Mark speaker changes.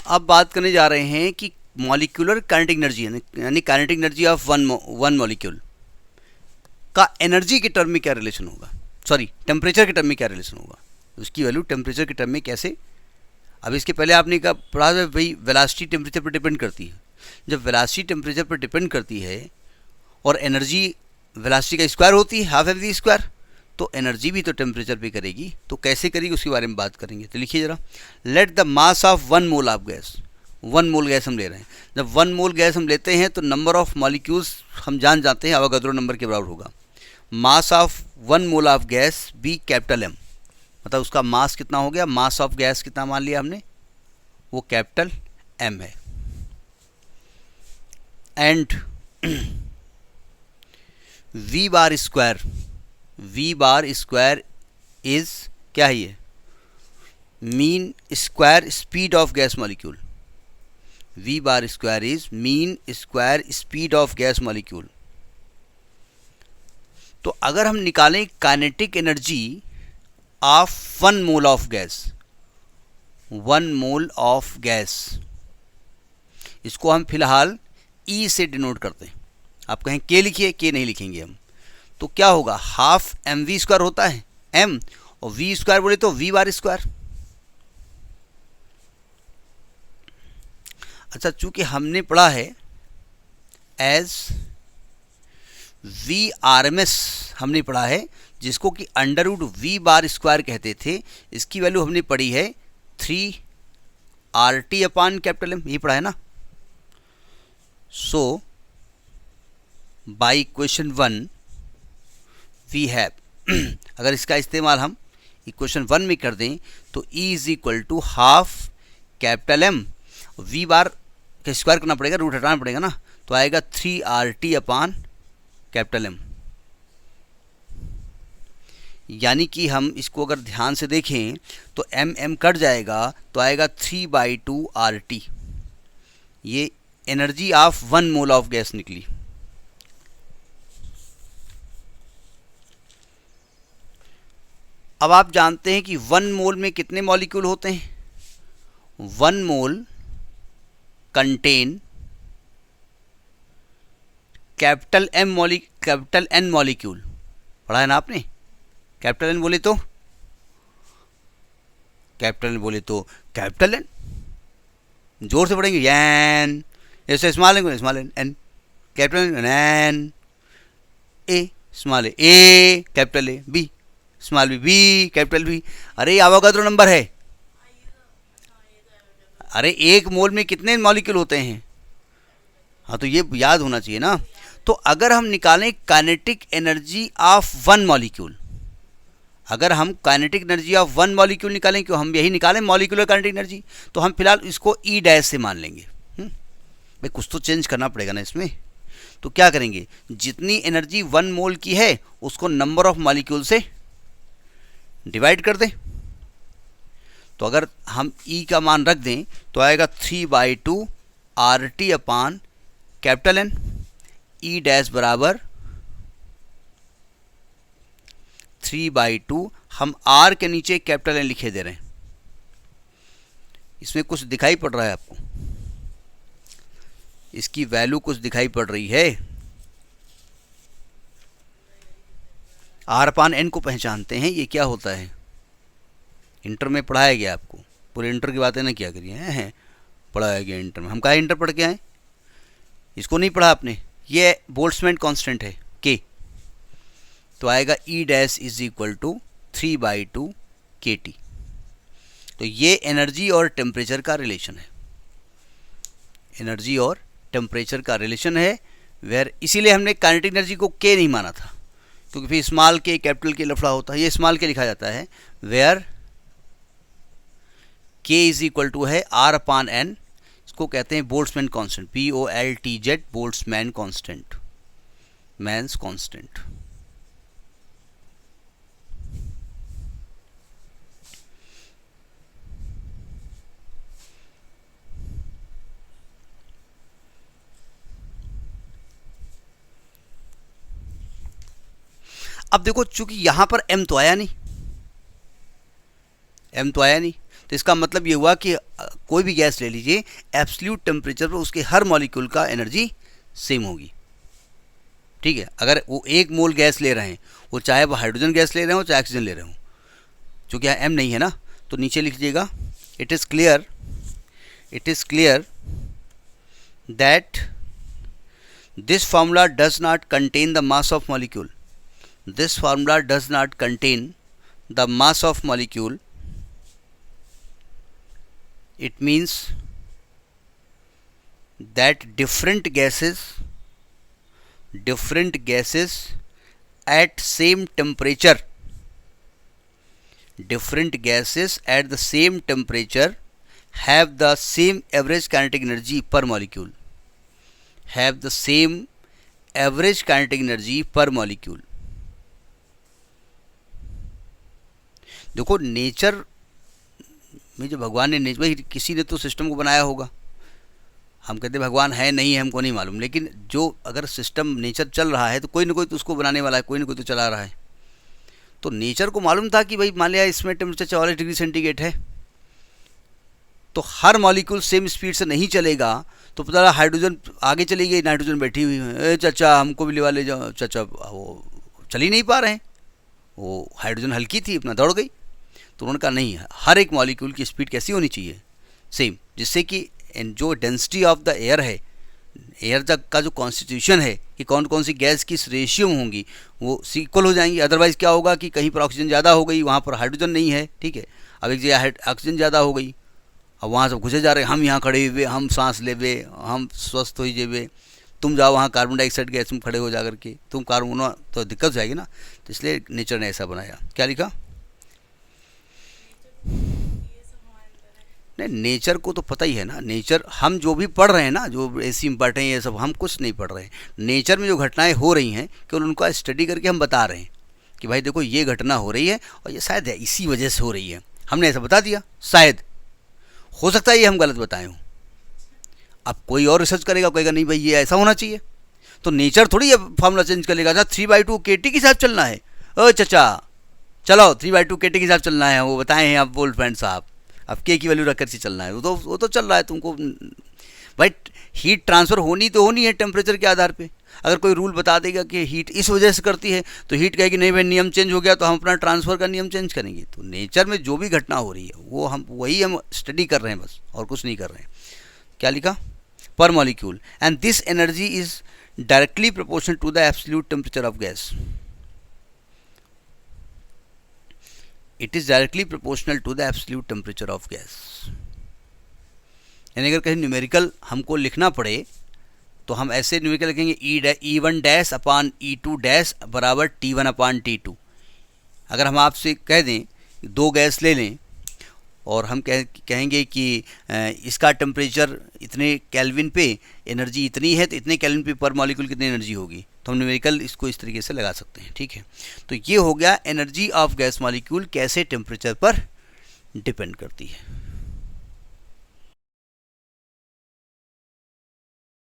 Speaker 1: अब बात करने जा रहे हैं कि मॉलिक्यूलर काइनेटिक एनर्जी यानी kinetic energy of one molecule का एनर्जी के टर्म में क्या रिलेशन होगा, सॉरी टेम्परेचर के टर्म में क्या रिलेशन होगा, उसकी वैल्यू टेम्परेचर के टर्म में कैसे। अब इसके पहले आपने कहा पढ़ा था भाई वेलोसिटी टेम्परेचर पर डिपेंड करती है। जब वेलोसिटी टेम्परेचर पर डिपेंड करती है और एनर्जी वेलोसिटी का स्क्वायर होती है, हाफ एम वी स्क्वायर, तो एनर्जी भी तो टेम्परेचर पे करेगी। तो कैसे करेगी उसके बारे में बात करेंगे। तो लिखिए जरा, let the mass of 1 mole of gas, 1 mole gas हम ले रहे हैं। जब 1 मोल गैस हम लेते हैं तो नंबर ऑफ मॉलिक्यूल्स हम जाते हैं अवोगाद्रो नंबर के बराबर होगा। Mass of 1 mole of gas B capital M, मतलब उसका मास कितना हो गया, मास ऑफ गैस कितना मान लिया हमने, वो कैपिटल एम है। And V bar square, V bar square is क्या है, ये mean square speed of gas molecule. V bar square is mean square speed of gas molecule. तो अगर हम निकालें kinetic energy of 1 mole of gas, 1 mole of gas, इसको हम फिलहाल ई से डिनोट करते हैं। आप कहें के लिखिए, के नहीं लिखेंगे हम। तो क्या होगा, हाफ एम वी स्क्वायर होता है एम, और वी स्क्वायर बोले तो वी बार स्क्वायर। अच्छा, चूंकि हमने पढ़ा है as V R M S, हमने पढ़ा है जिसको कि अंडरवुड वी बार स्क्वायर कहते थे, इसकी वैल्यू हमने पढ़ी है 3 R T upon capital M, यही पढ़ा है ना। So by equation 1 we have अगर इसका इस्तेमाल हम इक्वेशन 1 में कर दें तो E is equal to half capital M, V bar का स्क्वायर करना पड़ेगा, रूट हटाना पड़ेगा ना, तो आएगा 3 R T upon capital M. यानी कि हम इसको अगर ध्यान से देखें तो एम एम कट जाएगा तो आएगा 3/2 आर टी। ये energy of 1 mole of gas निकली। अब आप जानते हैं कि 1 मोल में कितने मॉलिक्यूल होते हैं। 1 मोल कंटेन कैपिटल एन मॉलिक्यूल, पढ़ा है ना आपने। कैपिटल एन बोले तो कैपिटल एन, जोर से पढ़ेंगे एन, ऐसे small N N, capital N, A small A capital A, B small B B capital B. अरे अवोगाद्रो नंबर है। अरे 1 मोल में कितने मॉलिक्यूल होते हैं, हाँ तो ये याद होना चाहिए ना। तो अगर हम निकालें काइनेटिक एनर्जी ऑफ 1 मॉलिक्यूल, अगर हम काइनेटिक एनर्जी ऑफ 1 मॉलिक्यूल निकालें, क्यों हम यही निकालें मॉलिक्यूलर काइनेटिक एनर्जी, तो हम फिलहाल इसको ई डैश से मान लेंगे। भाई कुछ तो चेंज करना पड़ेगा ना इसमें। तो क्या करेंगे, जितनी एनर्जी 1 मोल की है उसको नंबर ऑफ मॉलिक्यूल से डिवाइड कर दें। तो अगर हम E का मान रख दें तो आएगा 3/2 R T upon capital N, E dash बराबर 3/2, हम R के नीचे कैपिटल एन लिखे दे रहे हैं। इसमें कुछ दिखाई पड़ रहा है आपको, इसकी वैल्यू कुछ दिखाई पड़ रही है। आर अपान एन को पहचानते हैं, ये क्या होता है, इंटर में पढ़ाया गया आपको। पूरे इंटर की बातें ना किया करिए, हैं पढ़ाया गया इंटर में। हम कहा इंटर पढ़ के आए, इसको नहीं पढ़ा आपने। ये बोल्ट्जमैन कांस्टेंट है के, तो आएगा E dash is equal to 3/2 K T. तो ये एनर्जी और टेम्परेचर का रिलेशन है, एनर्जी और टेम्परेचर का रिलेशन है। वेयर इसीलिए हमने काइनेटिक एनर्जी को के नहीं माना था, क्योंकि फिर स्मॉल के कैपिटल के लफड़ा होता है। ये स्मॉल के लिखा जाता है, where K is equal to है आर अपान एन, इसको कहते हैं Boltzmann constant, BOLTZ, Boltzmann constant, mann's constant. अब देखो, चूंकि यहां पर m तो आया नहीं, तो इसका मतलब ये हुआ कि कोई भी गैस ले लीजिए, एब्सोल्यूट टेम्परेचर पर उसके हर मॉलिक्यूल का एनर्जी सेम होगी, ठीक है। अगर वो 1 मोल गैस ले रहे हैं, वो चाहे वो हाइड्रोजन गैस ले रहे हो चाहे ऑक्सीजन ले रहे हो, चूँकि यहाँ m नहीं है ना, तो नीचे लिख दीजिएगा it is clear that this formula does not contain the mass of molecule, this formula does not contain the mass of molecule, it means that different gases at same temperature, different gases at the same temperature have the same average kinetic energy per molecule, have the same average kinetic energy per molecule। देखो nature में जो भगवान ने भाई किसी ने तो system को बनाया होगा, हम कहते भगवान है नहीं है हमको नहीं मालूम, लेकिन जो अगर सिस्टम नेचर चल रहा है तो कोई ना कोई तो उसको बनाने वाला है, कोई ना कोई तो चला रहा है। तो नेचर को मालूम था कि भाई मान लिया इसमें टेम्परेचर 44 डिग्री सेंटीग्रेड है, तो हर मॉलिक्यूल सेम स्पीड से नहीं चलेगा, तो पता लगा हाइड्रोजन आगे चली गई, नाइट्रोजन बैठी हुई है, चाचा हमको भी ले जाओ, चाचा वो चल ही नहीं पा रहे हैं, वो हाइड्रोजन हल्की थी अपना दौड़ गई। तो उन्होंने कहा नहीं, हर एक मॉलिक्यूल की स्पीड कैसी होनी चाहिए, सेम, जिससे कि जो डेंसिटी ऑफ द एयर है, एयर तक का जो कॉन्स्टिट्यूशन है कि कौन कौन सी गैस किस रेशियो में होंगी, वो इक्वल हो जाएंगी। अदरवाइज़ क्या होगा कि कहीं पर ऑक्सीजन ज़्यादा हो गई, वहाँ पर हाइड्रोजन नहीं है, ठीक है। अब एक जगह ऑक्सीजन ज़्यादा हो गई, अब वहाँ सब घुसे जा रहे हैं, हम यहाँ खड़े हुए, हम सांस लेवे, हम स्वस्थ हो जेबे, तुम जाओ वहाँ कार्बन डाइऑक्साइड गैस में खड़े हो जा करके, तुम कार्बन, तो दिक्कत हो जाएगी ना। तो इसलिए नेचर ने ऐसा बनाया। क्या लिखा? नहीं, नेचर को तो पता ही है ना, नेचर हम जो भी पढ़ रहे हैं ना, जो ऐसी में पढ़ रहे हैं ये सब, हम कुछ नहीं पढ़ रहे हैं। नेचर में जो घटनाएं हो रही हैं केवल उनको स्टडी करके हम बता रहे हैं कि भाई देखो ये घटना हो रही है और ये शायद है इसी वजह से हो रही है, हमने ऐसा बता दिया। शायद हो सकता है ये हम गलत बताए हों, अब कोई और रिसर्च करेगा, कहेगा नहीं भाई ये ऐसा होना चाहिए, तो नेचर थोड़ी ये फार्मूला चेंज कर लेगा। अच्छा 3/2 KT के हिसाब चलना है, ओ चचा चलो 3/2 KT के हिसाब चलना है, वो बताए हैं आप ओल्ड फ्रेंड साहब, अब के की वैल्यू रखकर से चलना है, वो तो चल रहा है तुमको भाई। हीट ट्रांसफ़र होनी है टेम्परेचर के आधार पे। अगर कोई रूल बता देगा कि हीट इस वजह से करती है, तो हीट कहेगी नहीं भाई नियम चेंज हो गया, तो हम अपना ट्रांसफ़र का नियम चेंज करेंगे। तो नेचर में जो भी घटना हो रही है वो वही हम स्टडी कर रहे हैं बस, और कुछ नहीं कर रहे हैं। क्या लिखा? पर molecule, and this energy is directly proportional to the absolute temperature of gas. It is directly proportional to the absolute temperature of gas. यानी अगर कहीं न्यूमेरिकल हमको लिखना पड़े तो हम ऐसे न्यूमेरिकल लिखेंगे E1 डैश अपान E2 डैश बराबर T1 अपान T2। अगर हम आपसे कह दें 2 गैस ले लें और हम कहेंगे कि इसका टेम्परेचर इतने केल्विन पे, एनर्जी इतनी है, तो इतने केल्विन पे पर मॉलिक्यूल कितनी एनर्जी होगी, तो हम न्यूमेरिकल इसको इस तरीके से लगा सकते हैं, ठीक है। तो ये हो गया एनर्जी ऑफ गैस मॉलिक्यूल कैसे टेम्परेचर पर डिपेंड करती है।